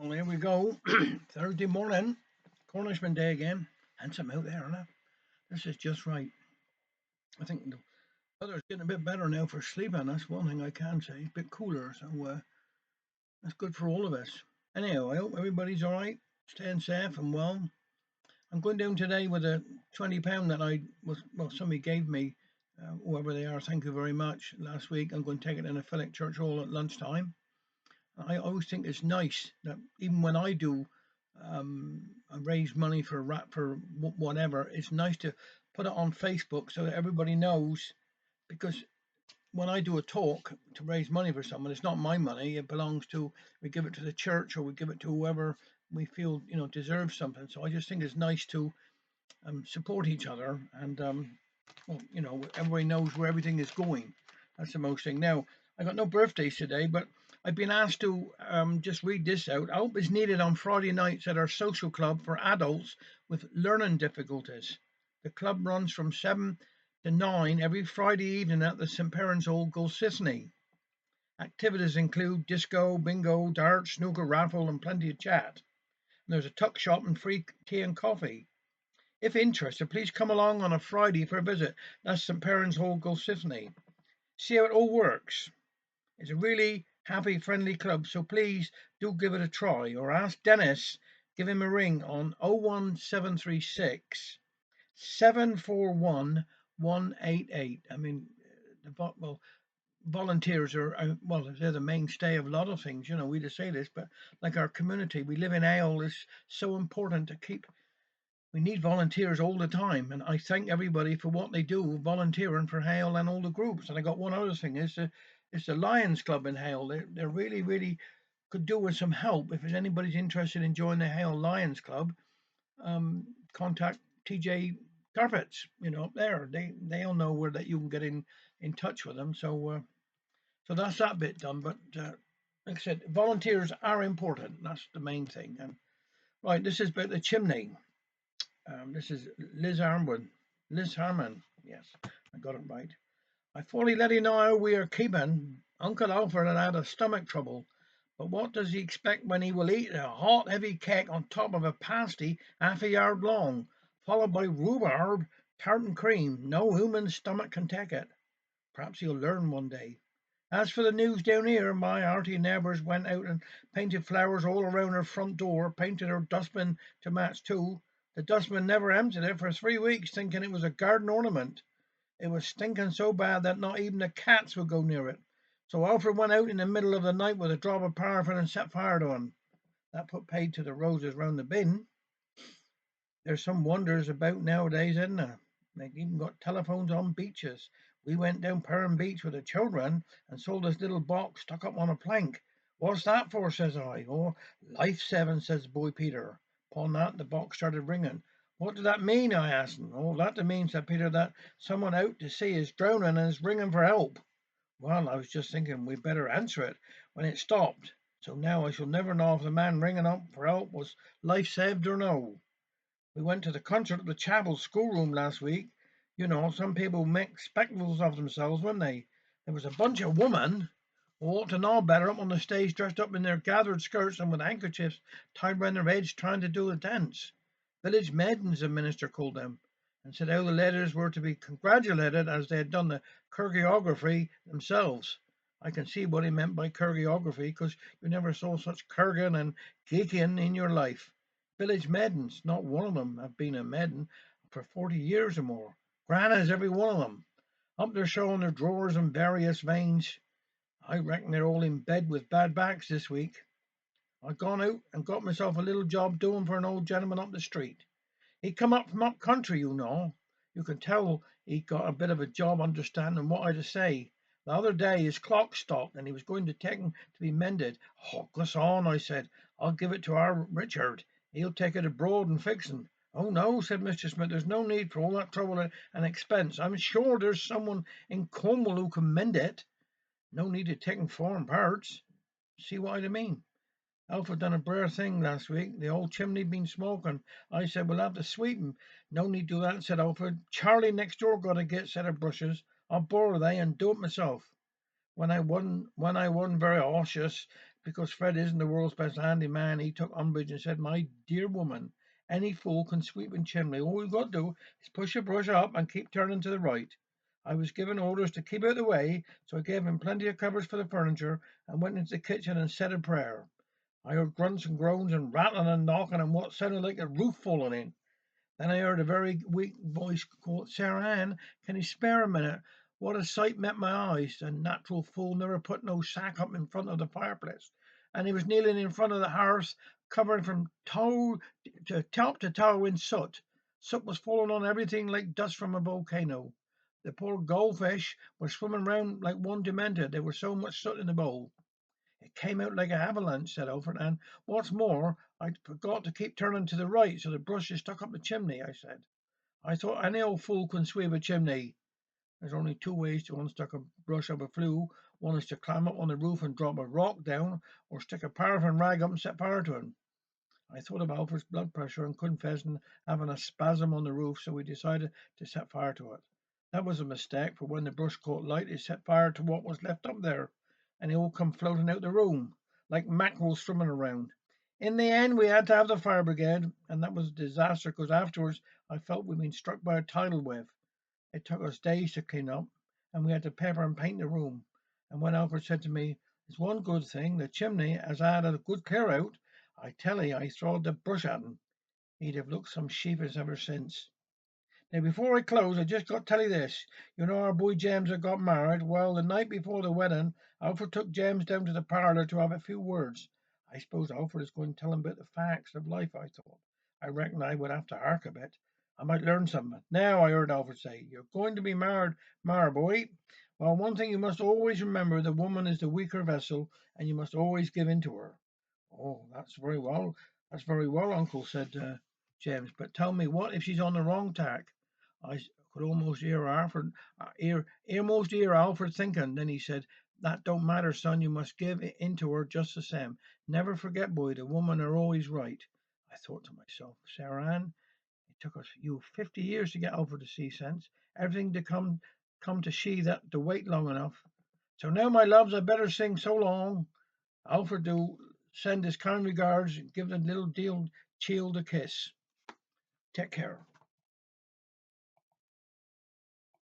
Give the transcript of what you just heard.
Well, there we go. Thursday morning, Cornishman Day again. Handsome out there, isn't it? This is just right. I think the weather's getting a bit better now for sleeping. That's one thing I can say. A bit cooler, so that's good for all of us. Anyhow, I hope everybody's all right, staying safe and well. I'm going down today with a £20 that somebody gave me, whoever they are. Thank you very much. Last week, I'm going to take it in a Philip Church Hall at lunchtime. I always think it's nice that even when I do raise money for whatever, it's nice to put it on Facebook so that everybody knows. Because when I do a talk to raise money for someone, it's not my money. It belongs to, we give it to the church or we give it to whoever we feel deserves something. So I just think it's nice to support each other and everybody knows where everything is going. That's the most thing. Now, I got no birthdays today, but I've been asked to just read this out. Help is needed on Friday nights at our social club for adults with learning difficulties. The club runs from 7 to 9 every Friday evening at the St. Perrin's Hall, Gulsithney. Activities include disco, bingo, darts, snooker, raffle, and plenty of chat. And there's a tuck shop and free tea and coffee. If interested, please come along on a Friday for a visit. That's St. Perrin's Hall, Gulsithney. See how it all works. It's a really happy, friendly club, so please do give it a try or ask Dennis. Give him a ring on 01736 741 188. I mean, volunteers they're the mainstay of a lot of things. We just say this, but like our community, we live in Ale is so important to keep. We need volunteers all the time, and I thank everybody for what they do, volunteering for Hale and all the groups. And I got one other thing: it's the Lions Club in Hale. They're really, really could do with some help. If anybody's interested in joining the Hale Lions Club, contact TJ Carpets. Up there, they'll know where that you can get in touch with them. So that's that bit done. But like I said, volunteers are important. That's the main thing. And right, this is about the chimney. This is Liz Harmon. Liz Harmon. Yes, I got it right. I fully let you know we are keeping. Uncle Alfred had a stomach trouble, but what does he expect when he will eat a hot, heavy cake on top of a pasty half a yard long, followed by rhubarb, tartan cream? No human stomach can take it. Perhaps he'll learn one day. As for the news down here, my hearty neighbours went out and painted flowers all around her front door, painted her dustbin to match too. The dustman never emptied it for 3 weeks, thinking it was a garden ornament. It was stinking so bad that not even the cats would go near it. So Alfred went out in the middle of the night with a drop of paraffin and set fire to 'em. That put paid to the roses round the bin. There's some wonders about nowadays, isn't there? They've even got telephones on beaches. We went down Perham Beach with the children and saw this little box stuck up on a plank. What's that for, says I. Oh, life saving, says boy Peter. Upon that, the box started ringing. What does that mean? I asked him. Oh, that means, said Peter, that someone out to sea is drowning and is ringing for help. Well, I was just thinking we'd better answer it when it stopped. So now I shall never know if the man ringing up for help was life saved or no. We went to the concert at the chapel schoolroom last week. Some people make spectacles of themselves, wouldn't they? There was a bunch of women who ought to know better up on the stage dressed up in their gathered skirts and with handkerchiefs tied round their heads trying to do the dance. Village maidens, the minister called them, and said how the ladies were to be congratulated as they had done the choreography themselves. I can see what he meant by choreography, because you never saw such kurgan and geeking in your life. Village maidens, not one of them have been a maiden for 40 years or more. Grannies, every one of them. Up there showing their drawers and various veins. I reckon they're all in bed with bad backs this week. I've gone out and got myself a little job doing for an old gentleman up the street. He come up from up country, you know. You can tell he got a bit of a job understanding what I to say. The other day his clock stopped and he was going to take him to be mended. Oh, go on, I said. I'll give it to our Richard. He'll take it abroad and fix it. Oh no, said Mr. Smith, there's no need for all that trouble and expense. I'm sure there's someone in Cornwall who can mend it. No need of taking foreign parts. See what I mean? Alfred done a rare thing last week. The old chimney been smoking. I said, we'll have to sweep him. No need do that, said Alfred. Charlie next door got a get set of brushes. I'll borrow they and do it myself. When I wasn't very cautious, because Fred isn't the world's best handyman, he took umbrage and said, "My dear woman, any fool can sweep in chimney. All we've got to do is push a brush up and keep turning to the right." I was given orders to keep out of the way, so I gave him plenty of covers for the furniture and went into the kitchen and said a prayer. I heard grunts and groans and rattling and knocking and what sounded like a roof falling in. Then I heard a very weak voice call, "Sarah Ann, can you spare a minute?" What a sight met my eyes! The natural fool never put no sack up in front of the fireplace, and he was kneeling in front of the hearth, covered from toe to top to toe in soot. Soot was falling on everything like dust from a volcano. The poor goldfish were swimming round like one demented. There was so much soot in the bowl. "It came out like a avalanche," said Alfred, "and what's more, I forgot to keep turning to the right, so the brush is stuck up the chimney," I said. "I thought any old fool can sweep a chimney." "There's only two ways to unstuck a brush up a flue. One is to climb up on the roof and drop a rock down, or stick a paraffin rag up and set fire to it." I thought of Alfred's blood pressure and confessed having a spasm on the roof, so we decided to set fire to it. That was a mistake, for when the brush caught light, it set fire to what was left up there, and they all come floating out the room like mackerel swimming around. In the end, we had to have the fire brigade, and that was a disaster because afterwards I felt we'd been struck by a tidal wave. It took us days to clean up, and we had to paper and paint the room. And when Alfred said to me, "There's one good thing, the chimney has had a good clear out," I tell 'ee I throwed the brush at him. He'd have looked some sheepish ever since. Now, before I close, I just got to tell you this. You know our boy James had got married. Well, the night before the wedding, Alfred took James down to the parlour to have a few words. I suppose Alfred is going to tell him about the facts of life, I thought. I reckon I would have to hark a bit. I might learn something. "Now," I heard Alfred say, "you're going to be married, boy. Well, one thing you must always remember, the woman is the weaker vessel, and you must always give in to her." "Oh, that's very well. That's very well, uncle," said James. "But tell me, what if she's on the wrong tack?" I could almost hear Alfred thinking. Then he said, "That don't matter, son. You must give in to her just the same. Never forget, boy, the women are always right." I thought to myself, Sarah Ann, it took us you 50 years to get Alfred to see sense. Everything to come to she that to wait long enough. So now, my loves, I better sing so long. Alfred do send his kind regards. Give the little deal child a kiss. Take care.